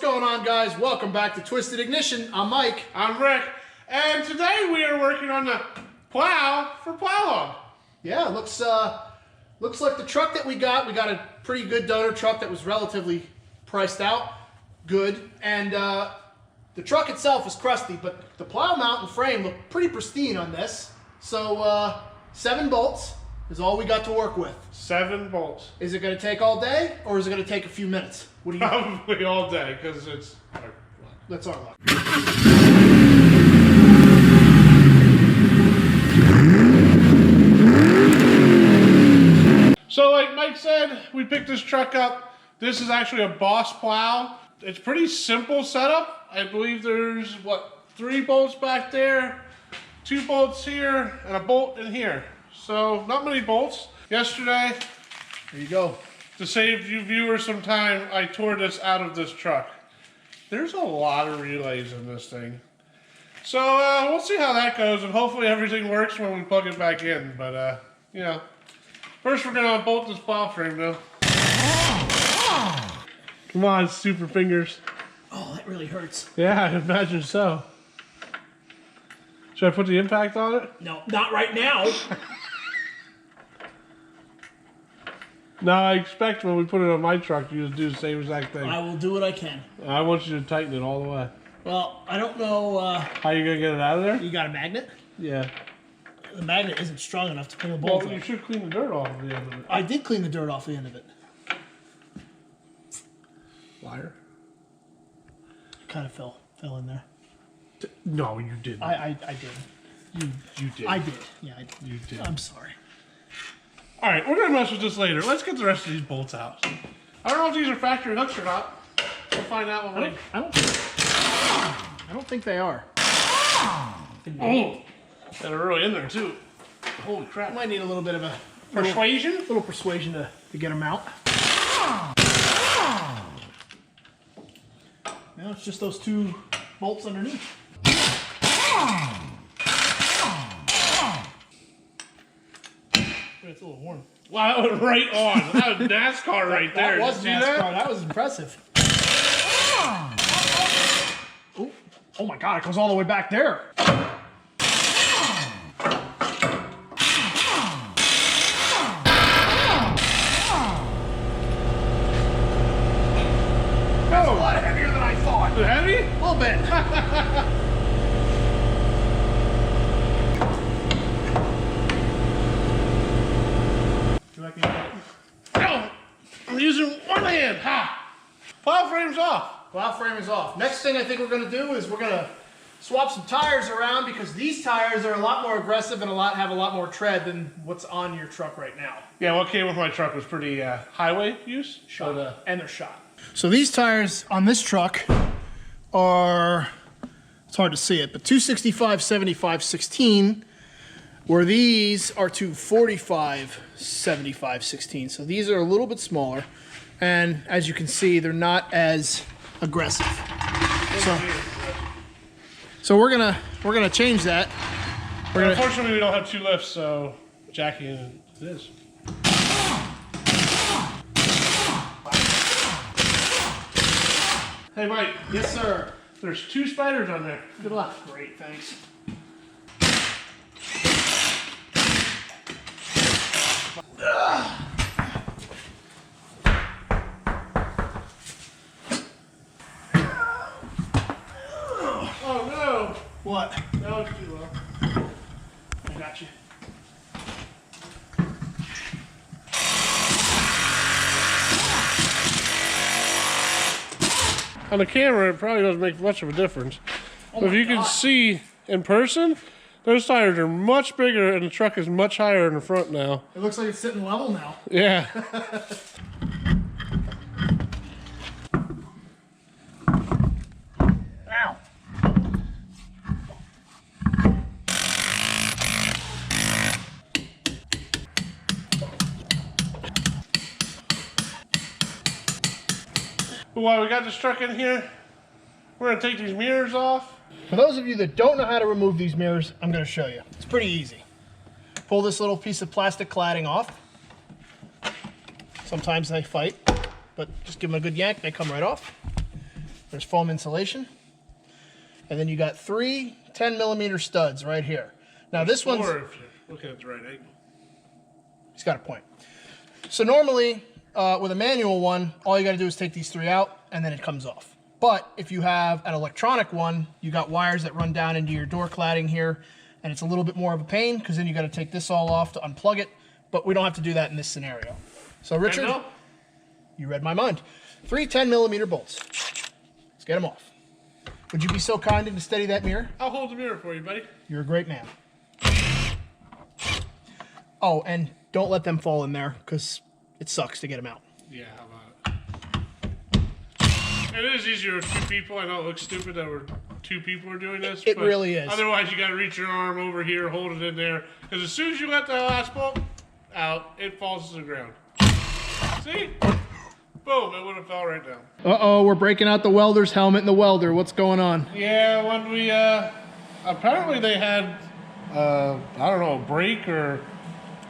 going on, guys? Welcome back to Twisted Ignition. I'm Mike. I'm Rick. And today we are working on the Plow for PlowHog. Yeah, looks like the truck that we got a pretty good donor truck that was relatively priced out. Good. And the truck itself is crusty, but the plow mount and frame look pretty pristine on this. So 7 bolts is all we got to work with. 7 bolts. Is it going to take all day, or is it going to take a few minutes? What do you think? Probably all day, because it's our luck. That's our luck. So like Mike said, we picked this truck up. This is actually a Boss Plow. It's pretty simple setup. I believe there's, what, 3 bolts back there, 2 bolts here, and a bolt in here. So not many bolts. Yesterday, There you go. to save you viewers some time, I tore this out of this truck. There's a lot of relays in this thing. So we'll see how that goes, and hopefully everything works when we plug it back in. But, you know, first we're going to unbolt this plow frame, though. Come on, super fingers. Oh, that really hurts. Yeah, I imagine so. Should I put the impact on it? No, not right now. No, I expect when we put it on my truck, you just do the same exact thing. I will do what I can. I want you to tighten it all the way. Well, I don't know. How you going to get it out of there? You got a magnet? Yeah. The magnet isn't strong enough to pull a bolt Well, you off. should clean the dirt off of the end of it. I did clean the dirt off the end of it. Liar. Kind of fell in there. No, you didn't. I did. You did. I did. Yeah, I did. You did. I'm sorry. All right, we're gonna mess with this later. Let's get the rest of these bolts out. I don't know if these are factory hooks or not. We'll find out when we. I don't think they are. Oh, that are really in there too. Holy crap! Might need a little bit of a Persuasion. little persuasion to get them out. Now it's just those 2 bolts underneath. It's a little warm. Wow, that was right on. That was NASCAR right there. That was Did you NASCAR. see that? That was impressive. Ooh. Oh my God! It goes all the way back there. That's a lot heavier than I thought. Is it heavy? A little bit. No, I'm using one hand. Ha! Plow frame's off. Plow frame is off. Next thing I think we're going to do is we're going to swap some tires around, because these tires are a lot more aggressive and have a lot more tread than what's on your truck right now. Yeah, what came with my truck was pretty highway use. Shot. And they're shot. So these tires on this truck are, it's hard to see it, but 265 75 16, where these are 245 75 16. So these are a little bit smaller, and as you can see, they're not as aggressive. So we're gonna change that. Unfortunately, we don't have 2 lifts, so jacking it is. Hey, Mike. Yes, sir. There's 2 spiders on there. Good luck. Great, thanks. Oh no! What? That was too low. I got you. On the camera, it probably doesn't make much of a difference. Oh but if you my can God. see in person, those tires are much bigger and the truck is much higher in the front now. It looks like it's sitting level now. Yeah. Ow. But while we got this truck in here, we're gonna take these mirrors off. For those of you that don't know how to remove these mirrors, I'm going to show you. It's pretty easy. Pull this little piece of plastic cladding off. Sometimes they fight, but just give them a good yank, they come right off. There's foam insulation. And then you got 3 10mm studs right here. Now this one's... Or if you're looking at the right angle. He's got a point. So normally, with a manual one, all you got to do is take these 3 out, and then it comes off. But if you have an electronic one, you got wires that run down into your door cladding here, and it's a little bit more of a pain, because then you got to take this all off to unplug it, but we don't have to do that in this scenario. So Richard, you read my mind. 3 10mm bolts. Let's get them off. Would you be so kind and to steady that mirror? I'll hold the mirror for you, buddy. You're a great man. Oh, and don't let them fall in there, because it sucks to get them out. Yeah, how about it? It is easier with 2 people. I know it looks stupid that we're 2 people are doing this. It really is. Otherwise, you got to reach your arm over here, hold it in there. Because as soon as you let the last bolt out, it falls to the ground. See? Boom, it would have fell right down. Uh-oh, we're breaking out the welder's helmet and the welder. What's going on? Yeah, when we, apparently they had, I don't know, a break or,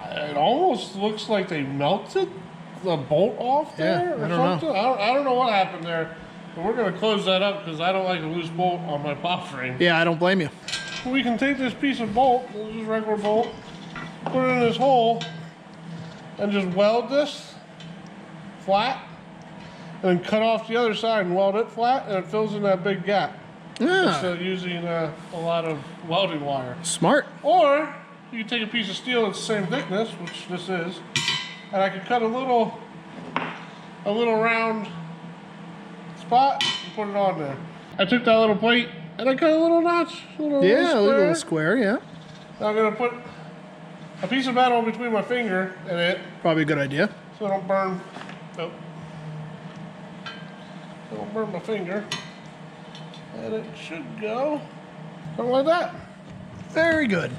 it almost looks like they melted the bolt off there or something. I don't know what happened there, but we're going to close that up because I don't like a loose bolt on my plow frame. Yeah, I don't blame you. We can take this piece of bolt, this is regular bolt, put it in this hole, and just weld this flat, and then cut off the other side and weld it flat, and it fills in that big gap. Yeah. Instead of using a lot of welding wire. Smart. Or you can take a piece of steel that's the same thickness, which this is, and I could cut a little round spot and put it on there. I took that little plate and I cut a little notch, a little square, yeah. Now I'm gonna put a piece of metal between my finger and it. Probably a good idea. So I don't burn. Nope. I don't burn my finger. And it should go something like that. Very good.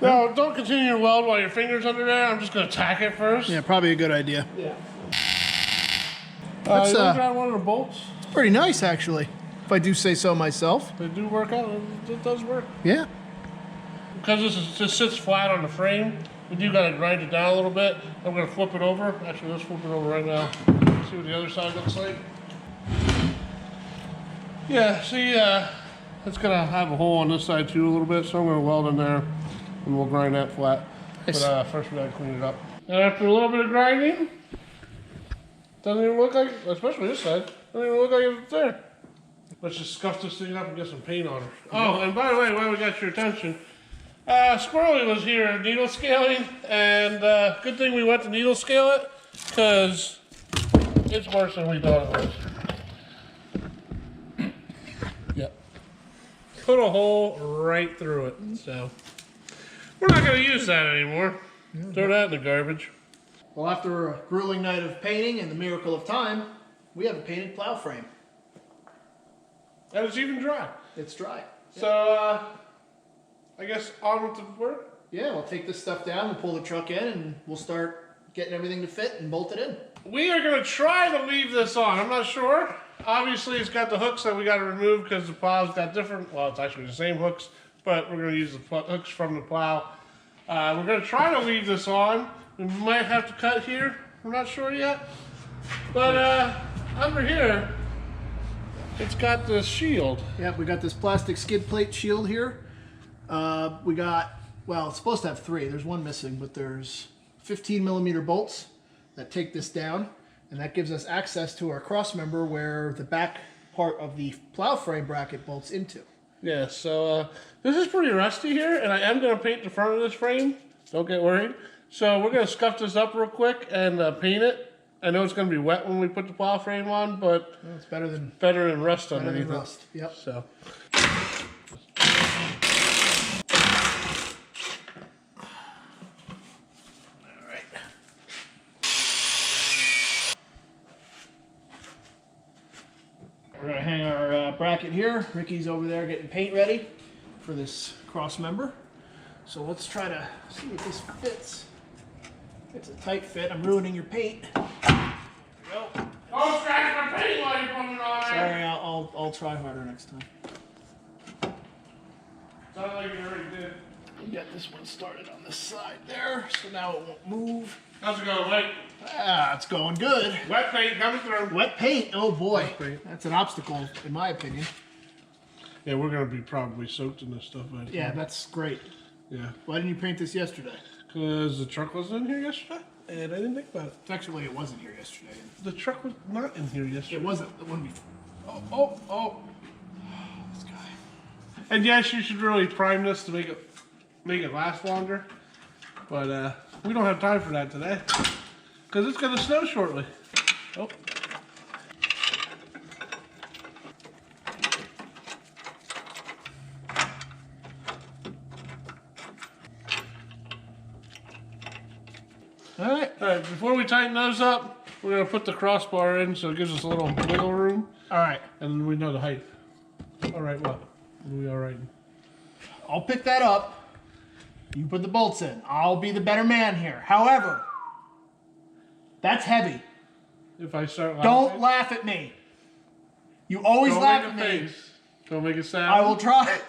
Now, don't continue to weld while your finger's under there. I'm just going to tack it first. Yeah, probably a good idea. Yeah. That's you look at one of the bolts. Pretty nice, actually, if I do say so myself. They do work out. It does work. Yeah. Because just sits flat on the frame, we do got to grind it down a little bit. I'm going to flip it over. Actually, let's flip it over right now. See what the other side looks like. Yeah, see, it's going to have a hole on this side too a little bit, so I'm going to weld in there and we'll grind that flat. Nice. But first we got to clean it up. And after a little bit of grinding, doesn't even look like, especially this side, doesn't even look like it's there. Let's just scuff this thing up and get some paint on it. Oh, and by the way, while we got your attention, Squirrely was here needle scaling, and good thing we went to needle scale it, because it's worse than we thought it was. Yep. Put a hole right through it, so we're not going to use that anymore. Throw that in the garbage. Well, after a grueling night of painting and the miracle of time, we have a painted plow frame. And it's even dry. It's dry. So, I guess on with the work. Yeah, we'll take this stuff down, we'll pull the truck in, and we'll start getting everything to fit and bolt it in. We are going to try to leave this on. I'm not sure. Obviously, it's got the hooks that we got to remove because the plow's got different, well, it's actually the same hooks, but we're going to use the hooks from the plow. We're going to try to leave this on. We might have to cut here. We're not sure yet. But under here, it's got this shield. Yeah, we got this plastic skid plate shield here. We got, well, it's supposed to have 3. There's one missing, but there's 15mm bolts that take this down, and that gives us access to our cross member where the back part of the plow frame bracket bolts into. Yeah, so this is pretty rusty here, and I am going to paint the front of this frame. Don't get worried. So we're going to scuff this up real quick and paint it. I know it's going to be wet when we put the plow frame on, but well, it's better than rust underneath it. Rust. Yep. So. We're going to hang our bracket here. Ricky's over there getting paint ready for this cross member. So let's try to see if this fits. It's a tight fit. I'm ruining your paint. There we go. Don't scratch my paint while you're putting it on there. Sorry, I'll try harder next time. Sounds like you already did. We got this one started on this side there, so now it won't move. How's it going, Mike? Ah, it's going good. Wet paint coming through. Wet paint? Oh boy. Wet paint. That's an obstacle, in my opinion. Yeah, we're going to be probably soaked in this stuff. Yeah, that's great. Yeah. Why didn't you paint this yesterday? Because the truck wasn't in here yesterday, and I didn't think about it. Actually, it wasn't here yesterday. The truck was not in here yesterday. It wasn't the one before. Oh. This guy. And yes, you should really prime this to make it last longer. But we don't have time for that today. Because it's going to snow shortly. Oh. All right, before we tighten those up, we're going to put the crossbar in so it gives us a little wiggle room. All right. And then we know the height. All right, what? What are we all right? I'll pick that up. You put the bolts in. I'll be the better man here. However, that's heavy. If I start laughing? Don't laugh at me. You always laugh at me. Face. Don't make a sound. I will try.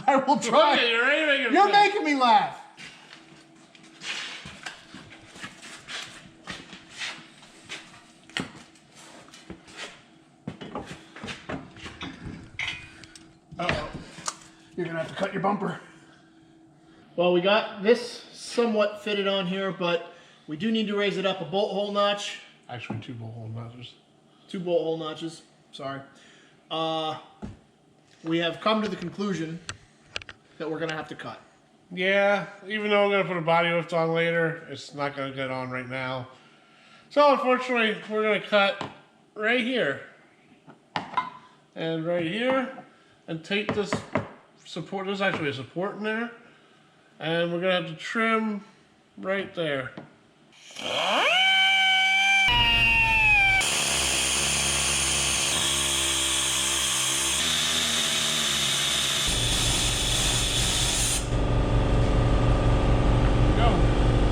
I will try. Okay, you're ready to make a You're face. making me laugh. Uh-oh. You're gonna have to cut your bumper. Well, we got this somewhat fitted on here, but we do need to raise it up a bolt hole notch. Actually, 2 bolt hole notches. 2 bolt hole notches. Sorry. We have come to the conclusion that we're gonna have to cut. Yeah, even though I'm going to put a body lift on later, it's not going to get on right now. So unfortunately, we're going to cut right here. And right here. And take this support. There's actually a support in there. And we're going to have to trim right there.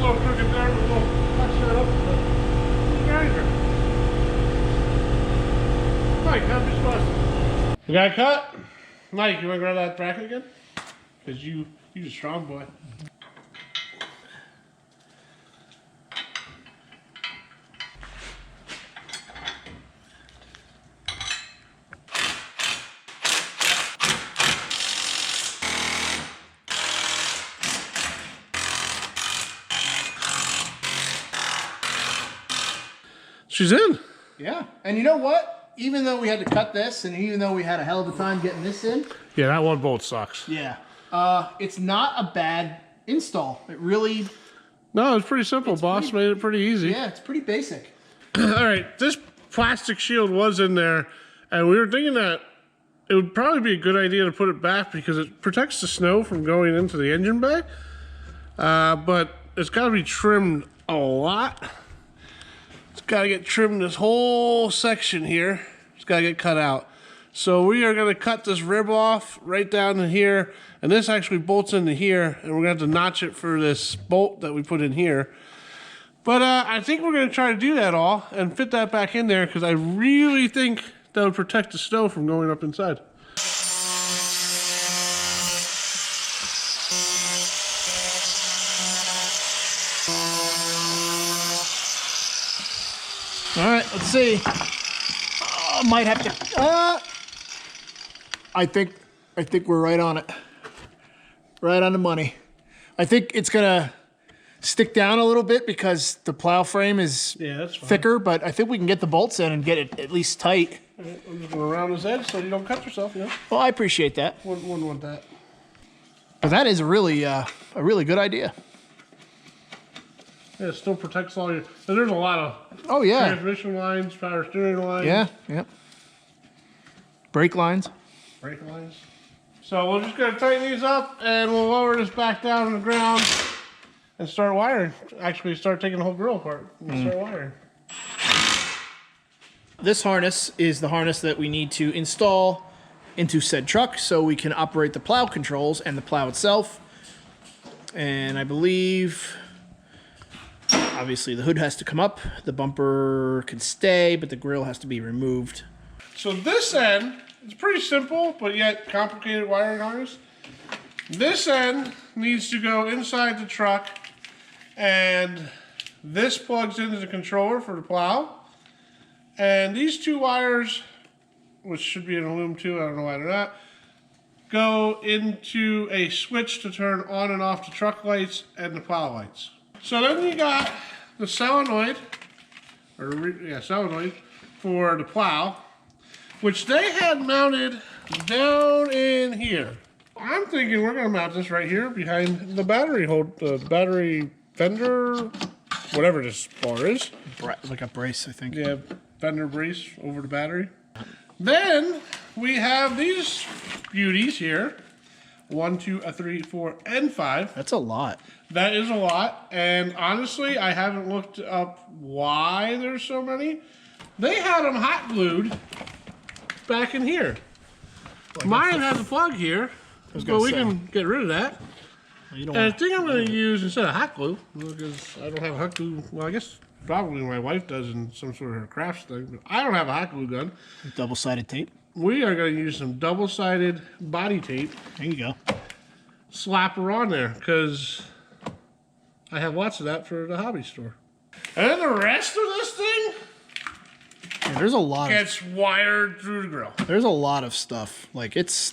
Crooked there, but we'll touch that up with the grinder. Mike, how'd you supposed? We got a cut? Mike, you want to grab that bracket again? Because you're a strong boy. She's in. Yeah, and you know what? Even though we had to cut this, and even though we had a hell of a time getting this in. Yeah, that one bolt sucks. Yeah. It's not a bad install. It really... No, it's pretty simple. Boss made it pretty easy. Yeah, it's pretty basic. All right, this plastic shield was in there, and we were thinking that it would probably be a good idea to put it back because it protects the snow from going into the engine bay. But it's got to be trimmed a lot. It's got to get trimmed, this whole section here. It's got to get cut out. So we are going to cut this rib off right down to here, and this actually bolts into here, and we're going to have to notch it for this bolt that we put in here. But I think we're going to try to do that all and fit that back in there because I really think that would protect the snow from going up inside. All right, let's see. Might have to. I think we're right on it. Right on the money. I think it's gonna stick down a little bit because the plow frame is that's fine. thicker, but I think we can get the bolts in and get it at least tight. All right, I'm just going to round this edge so you don't cut yourself, you know? Well, I appreciate that. Wouldn't want that. But that is a really good idea. Yeah, it still protects all your... So there's a lot of Oh yeah. transmission lines, power steering lines. Yeah. Yep. Brake lines. Brake lines. So we're just going to tighten these up and we'll lower this back down on the ground and start wiring. Actually, start taking the whole grill apart and start wiring. This harness is the harness that we need to install into said truck so we can operate the plow controls and the plow itself. And I believe, obviously the hood has to come up, the bumper can stay, but the grill has to be removed. So this end, it's pretty simple, but yet complicated wiring harness. This end needs to go inside the truck and This plugs into the controller for the plow. And these two wires, which should be in aluminum too, I don't know why they're not, go into a switch to turn on and off the truck lights and the plow lights. So then you got the solenoid, solenoid for the plow, which they had mounted down in here. I'm thinking we're gonna mount this right here behind the battery battery fender, whatever this bar is. Like a brace, I think. Yeah, fender brace over the battery. Then we have these beauties here. 1, 2, 3, 4, and 5. That's a lot. That is a lot. And honestly, I haven't looked up why there's so many. They had them hot glued back in here. Well, mine has a plug here, but we can get rid of that. And I think I'm going to use, instead of hot glue, because I don't have hot glue, well, I guess probably my wife does in some sort of her crafts thing, but I don't have a hot glue gun. Double-sided tape. We are going to use some double-sided body tape. There you go. Slap her on there, because I have lots of that for the hobby store. And then the rest of this thing there's a lot gets wired through the grill. There's a lot of stuff. Like, it's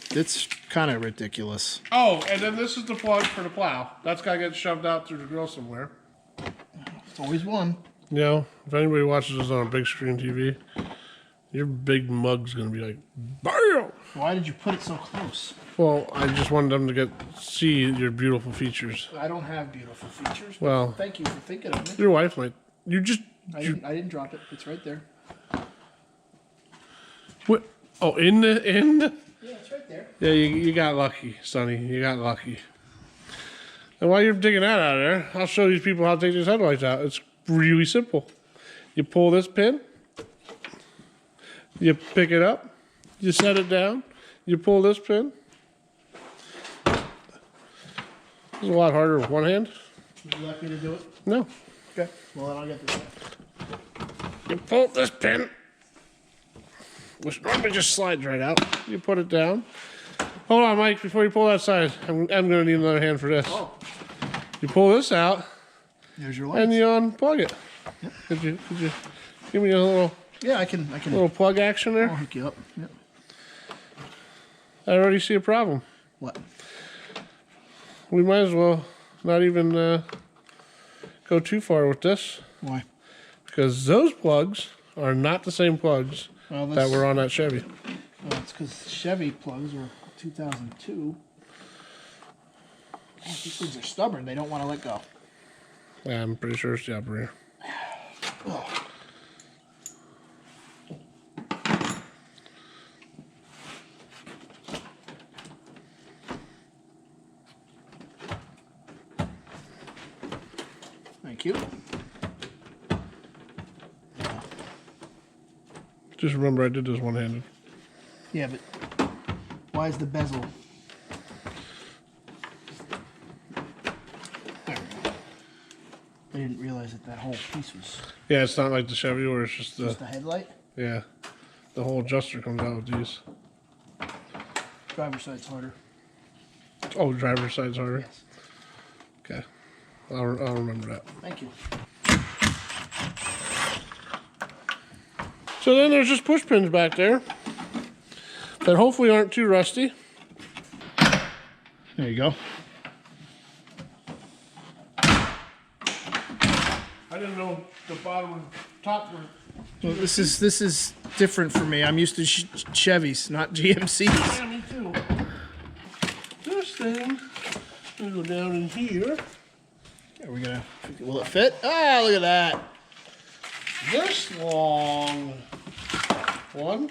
kind of ridiculous. Oh, and then this is the plug for the plow. That's got to get shoved out through the grill somewhere. It's always one. You know, if anybody watches this on a big screen TV, your big mug's going to be like, BAM! Why did you put it so close? Well, I just wanted them to see your beautiful features. I don't have beautiful features. Well, thank you for thinking of me. Your wife might. I didn't drop it. It's right there. What? Oh, in the. Yeah, it's right there. Yeah, you got lucky, Sonny. You got lucky. And while you're digging that out of there, I'll show these people how to take these headlights out. It's really simple. You pull this pin. You pick it up. You set it down. You pull this pin. It's a lot harder with one hand. Would you like me to do it? No. Okay. Well, then I'll get this. You pull this pin, which normally just slides right out. You put it down. Hold on, Mike, before you pull that side, I'm going to need another hand for this. Oh. You pull this out. There's your lights. And you unplug it. Yep. Could you give me a little... Yeah, I can. Little plug action there? I'll hook you up. Yep. I already see a problem. What? We might as well not even go too far with this. Why? Because those plugs are not the same plugs that were on that Chevy. Well, it's because Chevy plugs were 2002. These things are stubborn. They don't want to let go. Yeah, I'm pretty sure it's the operator. Oh. Thank you. Yeah. Just remember I did this one-handed. Yeah, but why is the bezel? There we go. I didn't realize that whole piece was Yeah, it's not like the Chevy where it's just just a headlight. Yeah, the whole adjuster comes out with these. Driver's side's harder. Oh, driver's side's harder? Yes. Okay. I'll remember that. Thank you. So then there's just push pins back there that hopefully aren't too rusty. There you go. I didn't know the bottom and top were... Well, this is different for me. I'm used to Chevys, not GMCs. Yeah, me too. This thing will go down in here. Are we gonna? Will it fit? Ah, look at that. This long one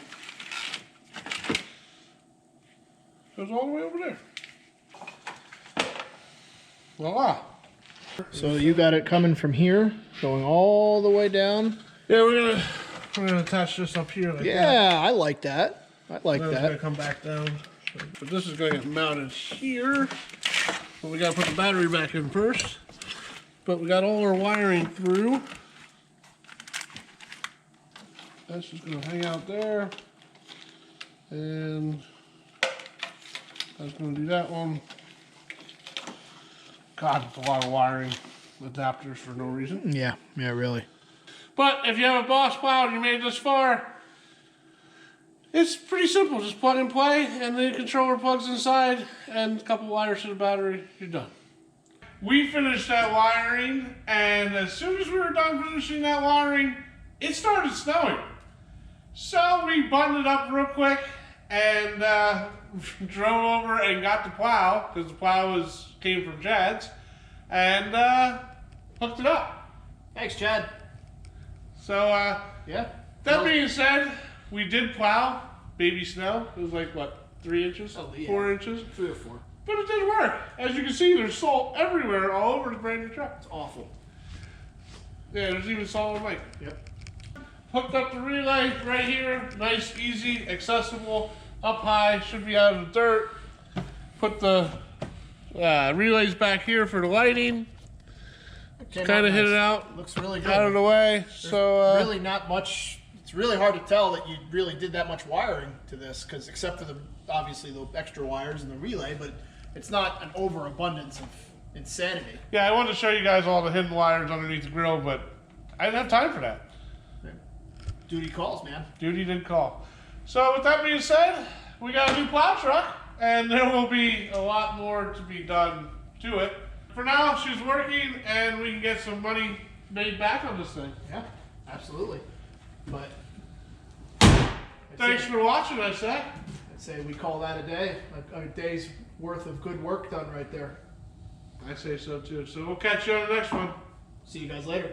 goes all the way over there. Voila. So you got it coming from here, going all the way down. Yeah, we're gonna attach this up here like that. Yeah, I like that. I like Then it's gonna that. come back down. But this is gonna get mounted here. But we gotta put the battery back in first. But we got all our wiring through. That's just gonna hang out there. And that's gonna do that one. God, it's a lot of wiring. adapters for no reason. Yeah, really. But if you have a Boss Plow and you made it this far, it's pretty simple. Just plug and play, and the controller plugs inside, and a couple wires to the battery, you're done. We finished that wiring, and as soon as we were done finishing that wiring, it started snowing. So we buttoned it up real quick and drove over and got the plow, because the plow came from Chad's, and hooked it up. Thanks, Chad. So, Yeah. that being said, we did plow baby snow. It was like, what, 3 inches? Oh, yeah. 4 inches? 3 or 4. But it did work. As you can see, there's salt everywhere, all over the brand new truck. It's awful. Yeah, there's even salt on the mic. Yep. Hooked up the relay right here. Nice, easy, accessible, up high, should be out of the dirt. Put the relays back here for the lighting. Kind of hit it out. Looks really good. Out of the way. So really not much. It's really hard to tell that you really did that much wiring to this, because except for obviously the extra wires and the relay, but it's not an overabundance of insanity. yeah, I wanted to show you guys all the hidden wires underneath the grill, but I didn't have time for that. Duty calls, man. Duty did call. So with that being said, we got a new plow truck, and there will be a lot more to be done to it. For now, she's working, and we can get some money made back on this thing. Yeah, absolutely. But Thanks for watching, I say. I'd say we call that a day, a day's worth of good work done right there. I say so too. So we'll catch you on the next one. See you guys later.